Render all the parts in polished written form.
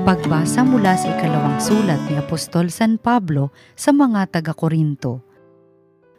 Pagbasa mula sa ikalawang sulat ni Apostol San Pablo sa mga taga-Korinto.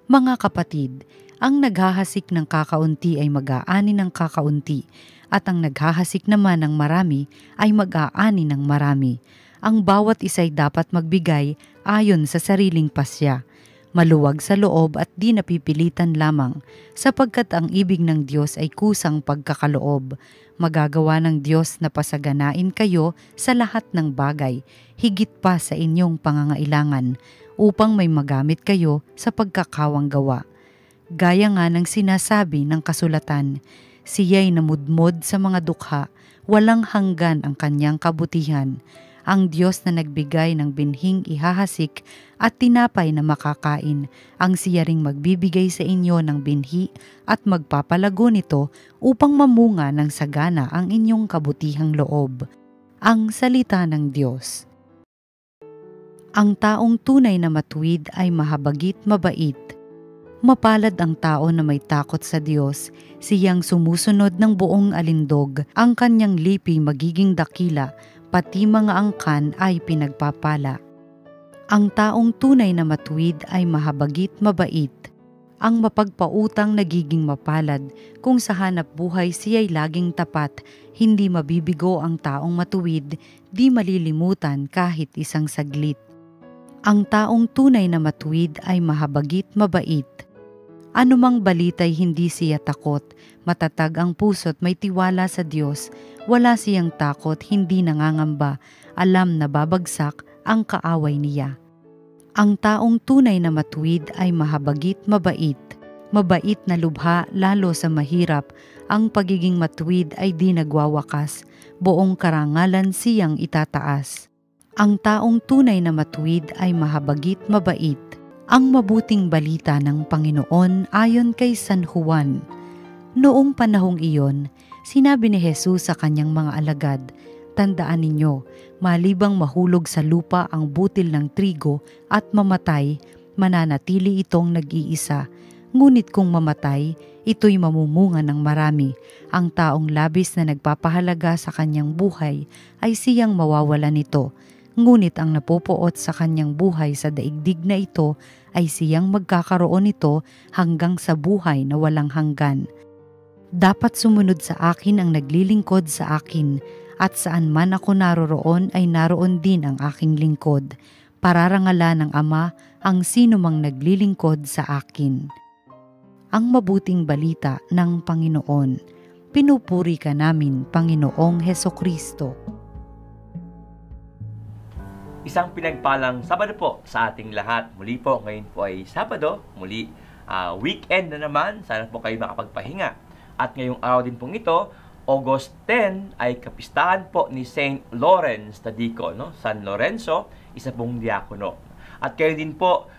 Mga kapatid, ang naghahasik ng kakaunti ay mag-aani ng kakaunti, at ang naghahasik naman ng marami ay mag-aani ng marami. Ang bawat isa'y dapat magbigay ayon sa sariling pasya, maluwag sa loob at di napipilitan lamang, sapagkat ang ibig ng Diyos ay kusang pagkakaloob. Magagawa ng Diyos na pasaganain kayo sa lahat ng bagay, higit pa sa inyong pangangailangan, upang may magamit kayo sa pagkakawang gawa. Gaya nga ng sinasabi ng kasulatan, siya'y namudmod sa mga dukha, walang hanggan ang kanyang kabutihan. Ang Diyos na nagbigay ng binhing ihahasik at tinapay na makakain, ang siya ring magbibigay sa inyo ng binhi at magpapalago nito upang mamunga ng sagana ang inyong kabutihang loob. Ang salita ng Diyos. Ang taong tunay na matuwid ay mahabagit mabait. Mapalad ang tao na may takot sa Diyos, siyang sumusunod ng buong alindog, ang kanyang lipi magiging dakila, pati mga angkan ay pinagpapala. Ang taong tunay na matuwid ay mahabagit mabait. Ang mapagpautang nagiging mapalad, kung sa hanap buhay siya'y laging tapat, hindi mabibigo ang taong matuwid, di malilimutan kahit isang saglit. Ang taong tunay na matuwid ay mahabagit mabait. Anumang balita'y hindi siya takot, matatag ang puso't may tiwala sa Diyos, wala siyang takot, hindi nangangamba, alam na babagsak ang kaaway niya. Ang taong tunay na matuwid ay mahabagit mabait. Mabait na lubha lalo sa mahirap, ang pagiging matuwid ay di nagwawakas, buong karangalan siyang itataas. Ang taong tunay na matuwid ay mahabagit mabait. Ang mabuting balita ng Panginoon ayon kay San Juan. Noong panahong iyon, sinabi ni Jesus sa kanyang mga alagad, tandaan ninyo, malibang mahulog sa lupa ang butil ng trigo at mamatay, mananatili itong nag-iisa. Ngunit kung mamatay, ito'y mamumunga ng marami. Ang taong labis na nagpapahalaga sa kanyang buhay ay siyang mawawala nito. Ngunit ang napupuot sa kanyang buhay sa daigdig na ito ay siyang magkakaroon nito hanggang sa buhay na walang hanggan. Dapat sumunod sa akin ang naglilingkod sa akin, at saan man ako naroroon ay naroon din ang aking lingkod. Pararangalan ng Ama ang sinumang naglilingkod sa akin. Ang mabuting balita ng Panginoon. Pinupuri ka namin, Panginoong Hesukristo. Isang pinagpalang Sabado po sa ating lahat. Muli po, ngayon po ay Sabado. Muli, weekend na naman. Sana po kayo makapagpahinga. At ngayong araw din pong ito, August 10, ay kapistahan po ni Saint Lawrence Tadico, no? San Lorenzo, isa pong diakono. At kayo din po,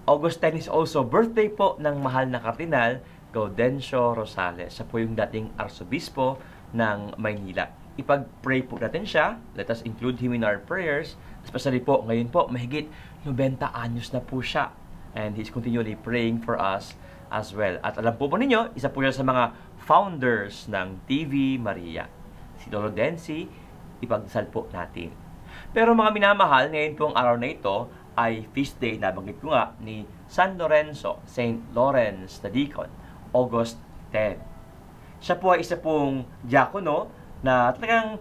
August 10 is also birthday po ng mahal na Kardinal Gaudencio Rosales. Siya po yung dating arsobispo ng Maynila. Ipag-pray po natin siya. Let us include him in our prayers. Especially po, ngayon po, mahigit 90 anyos na po siya. And he's continually praying for us as well. At alam po ninyo, isa po siya sa mga founders ng TV Maria. Si Lolo Densi, ipagdasal po natin. Pero mga minamahal, ngayon pong araw na ito ay feast day, nabanggit ko nga, ni San Lorenzo, Saint Lawrence Tadicon, August 10. Siya po ay isa pong diakono na talagang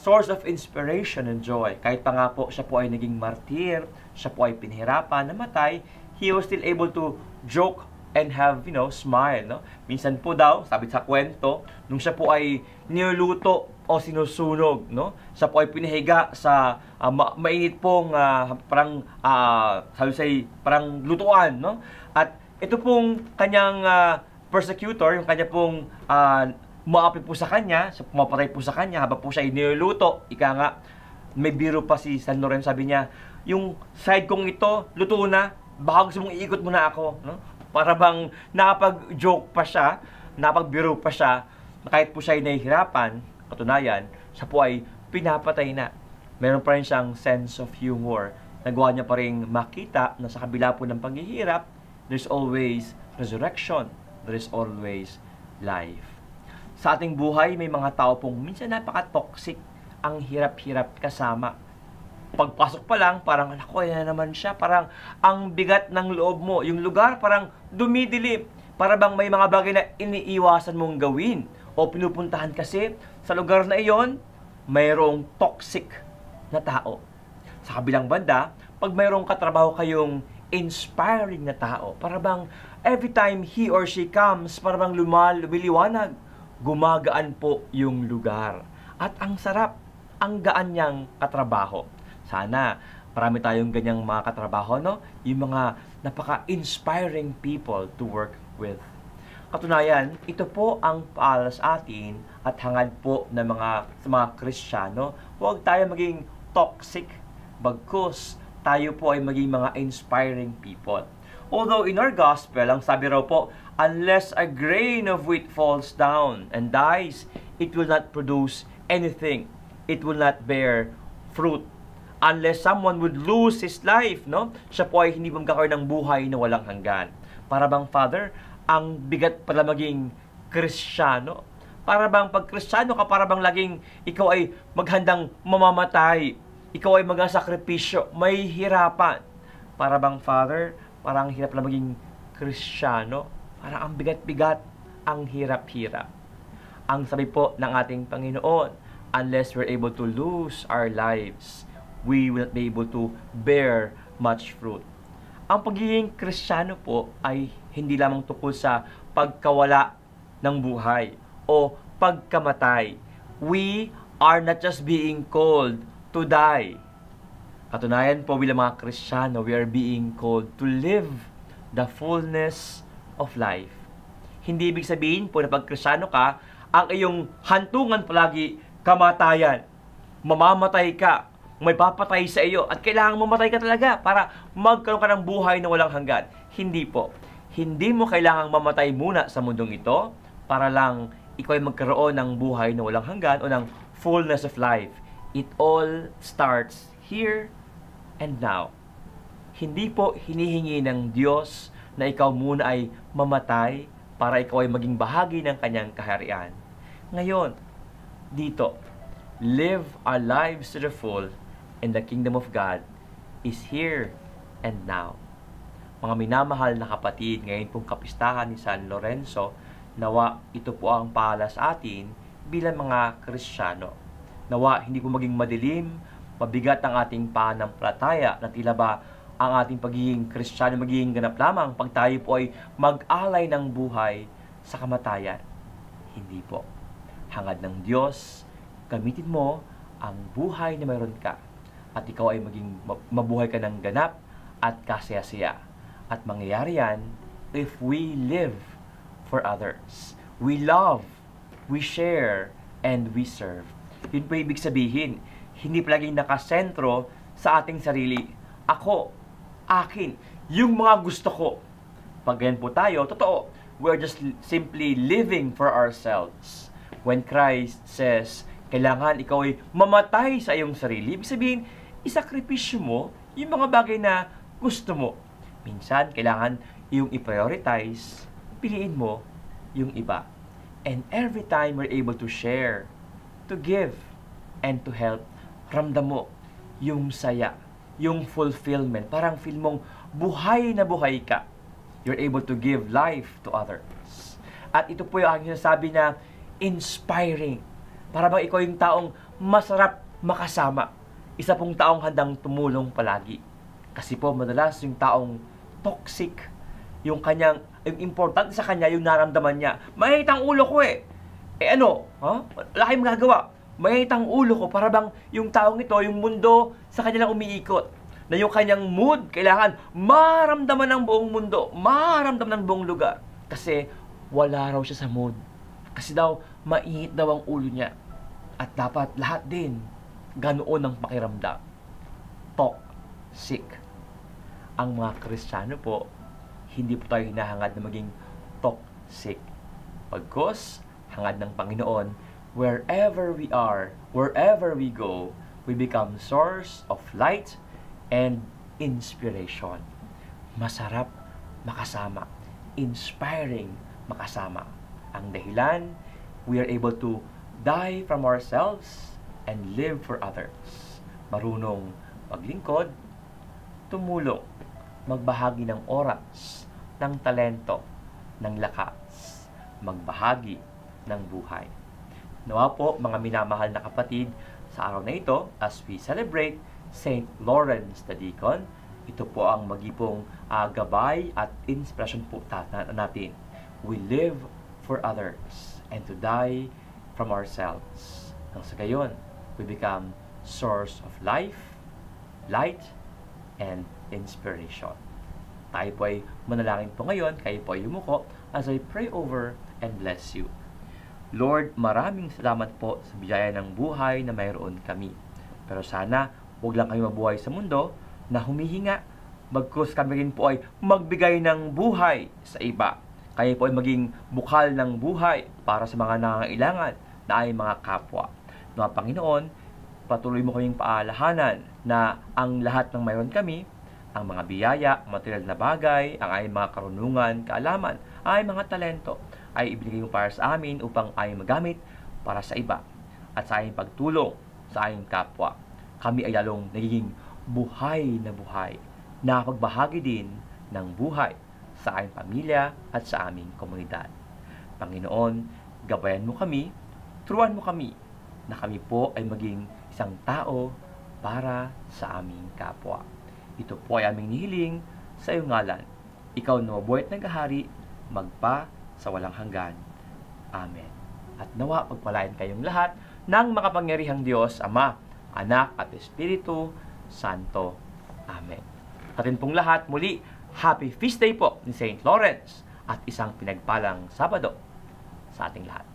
source of inspiration and joy. Kahit pa nga po siya po ay naging martir, siya po ay pinahirapan, namatay, he was still able to joke and have, smile, no? Minsan po daw, sabi sa kwento, nung siya po ay niluluto o sinusunog, no? Siya po ay pinahiga sa mainit pong parang lutuan, no? At ito pong kanyang persecutor, yung kanya pong umaapi po sa kanya, pumapatay po sa kanya habang po siya ay niluluto. Ika nga, may biro pa si San Lorenzo, sabi niya, yung side kong ito, luto na, baka gusto mong iikot mo na ako, no? Para bang nakapag-joke pa siya, napagbiro pa siya, kahit po siya ay nahihirapan, katunayan, siya po ay pinapatay na. Meron pa rin siyang sense of humor. Nagawa niya pa rin makita na sa kabila po ng paghihirap, there's always resurrection. There is always life. Sa ating buhay, may mga tao pong minsan napaka-toxic, ang hirap-hirap kasama. Pagpasok pa lang, parang, ako, yan na naman siya. Parang, ang bigat ng loob mo. Yung lugar, parang dumidilim. Para bang may mga bagay na iniiwasan mong gawin o pinupuntahan kasi sa lugar na iyon, mayroong toxic na tao. Sa kabilang banda, pag mayroong katrabaho kayong inspiring na tao, para bang every time he or she comes, para bang lumiliwanag, gumagaan po yung lugar. At ang sarap, ang gaan niyang katrabaho. Sana marami tayong ganyang mga katrabaho, no? Yung mga napaka-inspiring people to work with. Katunayan, ito po ang paalala sa atin at hangad po ng mga Kristiyano. Huwag tayo maging toxic, bagkus tayo po ay maging mga inspiring people. Although in our gospel, ang sabi raw po, unless a grain of wheat falls down and dies, it will not produce anything. It will not bear fruit. Unless someone would lose his life, no? Siya po ay hindi magkakaroon ng buhay na walang hanggan. Para bang, Father, ang bigat pala maging Kristiyano. Para bang pag Kristiyano ka, para bang laging ikaw ay maghandang mamamatay. Ikaw ay mag-sakripisyo. May hirapan. Para bang, Father, parang hirap lang maging Kristiyano. Parang ang bigat-bigat, ang hirap-hirap. Ang sabi po ng ating Panginoon, unless we're able to lose our lives, we will not be able to bear much fruit. Ang pagiging Kristiyano po ay hindi lamang tungkol sa pagkawala ng buhay o pagkamatay. We are not just being called to die. Katunayan po bilang mga Kristiyano, we are being called to live the fullness of life. Hindi ibig sabihin po na pag Kristiyano ka, ang iyong hantungan palagi kamatayan. Mamamatay ka, may papatay sa iyo, at kailangan mamatay ka talaga para magkaroon ka ng buhay na walang hanggan. Hindi po. Hindi mo kailangang mamatay muna sa mundong ito para lang ikaw ay magkaroon ng buhay na walang hanggan o ng fullness of life. It all starts here and now. Hindi po hinihingi ng Diyos na ikaw muna ay mamatay para ikaw ay maging bahagi ng kanyang kaharian. Ngayon, dito, live our lives to the full and the kingdom of God is here and now. Mga minamahal na kapatid, ngayon pong kapistahan ni San Lorenzo, nawa ito po ang paalala sa atin bilang mga Kristiyano. Nawa hindi po maging madilim, mabigat ang ating pananampalataya na tila ba ang ating pagiging Kristiyano magiging ganap lamang pag tayo po ay mag-alay ng buhay sa kamatayan. Hindi po. Hangad ng Diyos, gamitin mo ang buhay na mayroon ka at ikaw ay maging mabuhay ka ng ganap at kasaya-saya. At mangyayari yan if we live for others. We love, we share, and we serve. Yun po ibig sabihin, hindi palaging nakasentro sa ating sarili. Ako, akin, yung mga gusto ko. Pag ganyan po tayo, totoo, we're just simply living for ourselves. When Christ says, kailangan ikaw ay mamatay sa iyong sarili, ibig sabihin, isakripisyo mo yung mga bagay na gusto mo. Minsan, kailangan yung i-prioritize, piliin mo yung iba. And every time we're able to share, to give, and to help, ramdam mo yung saya, yung fulfillment. Parang feel mong buhay na buhay ka. You're able to give life to others. At ito po yung aking sinasabi na inspiring. Para bang ikaw yung taong masarap makasama. Isa pong taong handang tumulong palagi. Kasi po madalas yung taong toxic, yung importante sa kanya, yung naramdaman niya. Mahit ang ulo ko eh. Eh ano? Wala kayong magagawa. Mahit ang ulo ko para bang yung taong ito, yung mundo sa kanya lang umiikot. Na yung kanyang mood, kailangan maramdaman ng buong mundo, maramdaman ng buong lugar. Kasi wala raw siya sa mood. Kasi daw, mainit daw ang ulo niya. At dapat lahat din, ganoon ang pakiramdam. Toxic. Ang mga Kristiyano po, hindi po tayo hinahangad na maging toxic. Pagkos, hangad ng Panginoon, wherever we are, wherever we go, we become source of light and inspiration. Masarap makasama. Inspiring makasama. Ang dahilan, we are able to die from ourselves and live for others. Marunong maglingkod, tumulong, magbahagi ng oras, ng talento, ng lakas, magbahagi ng buhay. Nawa po mga minamahal na kapatid, sa araw na ito, as we celebrate St. Lawrence the Deacon, ito po ang magipong gabay at inspiration po natin. We live for others and to die from ourselves. Nang sa gayon, we become source of life, light, and inspiration. Tayo po ay manalangin po ngayon, kayo po ay yumuko as I pray over and bless you. Lord, maraming salamat po sa biyaya ng buhay na mayroon kami. Pero sana, huwag lang kami mabuhay sa mundo na humihinga. Bagkus kami rin po ay magbigay ng buhay sa iba. Kayo po ay maging bukal ng buhay para sa mga nangangailangan na ay mga kapwa. Mga Panginoon, patuloy mo kaming paalahanan na ang lahat ng mayroon kami, ang mga biyaya, material na bagay, ang ay mga karunungan, kaalaman, ay mga talento, ay ibigay mo para sa amin upang ay magamit para sa iba at sa aming pagtulong sa aming kapwa. Kami ay lalong nagiging buhay, na pagbahagi din ng buhay sa aming pamilya at sa aming komunidad. Panginoon, gabayan mo kami, turuan mo kami na kami po ay maging isang tao para sa aming kapwa. Ito po ay aming nihiling sa iyong ngalan. Ikaw na mabuhay at nagahari, magpa sa walang hanggan. Amen. At nawa pagpalain kayong lahat ng makapangyarihang Diyos, Ama, Anak at Espiritu Santo. Amen. Atin pong lahat muli, Happy Feast Day po ni St. Lawrence at isang pinagpalang Sabado sa ating lahat.